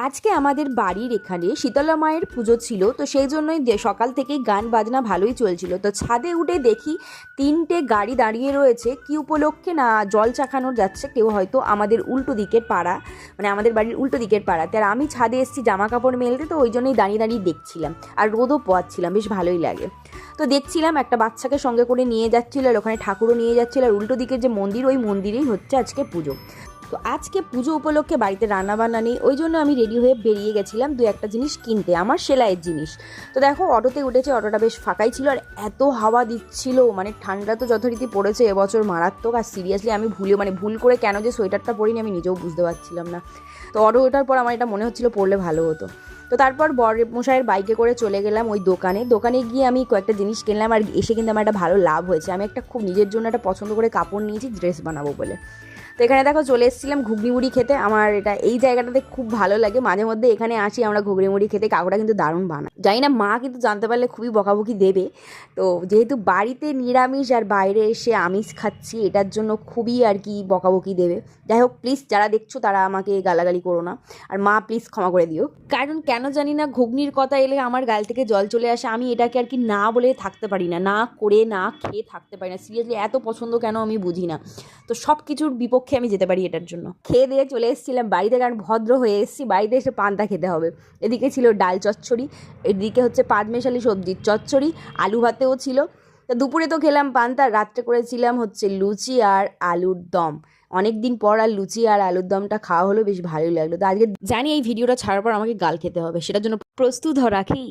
আজকে আমাদের বাড়ির এখানে শীতলা মায়ের পুজো ছিল, তো সেই জন্যই সকাল থেকেই গান বাজনা ভালোই চলছিল। তো ছাদে উঠে দেখি 3টে গাড়ি দাঁড়িয়ে রয়েছে, কি উপলক্ষে না জল চাকানো যাচ্ছে কেউ হয়তো আমাদের উল্টো দিকের পাড়া, মানে আমাদের বাড়ির উল্টো দিকের পাড়াতে। আর আমি ছাদে এসেছি জামা কাপড় মেলতে, তো ওই জন্যই দাঁড়িয়ে দাঁড়িয়ে দেখছিলাম, আর রোদও পোয়াচ্ছিলাম, বেশ ভালোই লাগে। তো দেখছিলাম একটা বাচ্চাকে সঙ্গে করে নিয়ে যাচ্ছিল, আর ওখানে ঠাকুরও নিয়ে যাচ্ছিল, আর উল্টো দিকের যে মন্দির, ওই মন্দিরেই হচ্ছে আজকে পুজো। তো আজকে পুজো উপলক্ষে বাড়িতে রান্নাবান্না নেই, ওই জন্য আমি রেডি হয়ে বেরিয়ে গেছিলাম দু একটা জিনিস কিনতে, আমার সেলাইয়ের জিনিস। তো দেখো অটোতে উঠেছে, অটোটা বেশ ফাঁকাই ছিল, আর এত হাওয়া দিচ্ছিল, মানে ঠান্ডা তো যথারীতি পড়েছে এবছর মারাত্মক। আর সিরিয়াসলি আমি ভুল করে কেন যে সোয়েটারটা পরিনি আমি নিজেও বুঝতে পারছিলাম না। তো অটো ওঠার পর আমার এটা মনে হচ্ছিল পরলে ভালো হতো। তো তারপর বর মশাইয়ের বাইকে করে চলে গেলাম ওই দোকানে গিয়ে আমি কয়েকটা জিনিস কিনলাম, আর এসে কিন্তু আমার একটা ভালো লাভ হয়েছে। আমি একটা খুব নিজের জন্য একটা পছন্দ করে কাপড় নিয়েছি ড্রেস বানাবো বলে। তো এখানে দেখো চলে এসেছিলাম ঘুগনি মুড়ি খেতে। আমার এই জায়গাটাতে খুব ভালো লাগে, মাঝে মধ্যে এখানে আসি আমরা ঘুগনি মুড়ি খেতে। কাকুটা কিন্তু দারুণ বানায়, জানি না মা কিন্তু জানতে পারলে খুবই বকাবকি দেবে। তো যেহেতু বাড়িতে নিরামিষ আর বাইরে এসে আমিষ খাচ্ছি, এটার জন্য খুবই আর কি বকাবকি দেবে। যাই হোক, প্লিজ যারা দেখছো তারা আমাকে গালাগালি করো না, আর মা প্লিজ ক্ষমা করে দিও। কারণ কেন জানি না ঘুগনির কথা এলে আমার গাল থেকে জল চলে আসে। আমি এটাকে আর কি না বলে থাকতে পারি না, না করে না খেয়ে থাকতে পারি না। সিরিয়াসলি এত পছন্দ কেন আমি বুঝি না। তো সব কিছুর বিপক্ষে আমি যেতে পারি এটার জন্য। খেয়ে দিয়ে চলে এসেছিলাম বাড়িতে, কারণ ভদ্র হয়ে এসেছি, বাড়িতে এসে পান্তা খেতে হবে। এদিকে ছিল ডাল চচ্চড়ি, এদিকে হচ্ছে পাঁচমেশালি সবজির চচ্চড়ি, আলু ভাতেও ছিল। তা দুপুরে তো খেলাম পান্তা, রাত্রে করেছিলাম হচ্ছে লুচি আর আলুর দম। অনেক দিন পর আর লুচি আর আলুর দমটা খাওয়া হলো, বেশ ভালোই লাগলো। তো আজকে জানি এই ভিডিওটা ছাড়ার পর আমাকে গাল খেতে হবে, সেটার জন্য প্রস্তুত রাখি।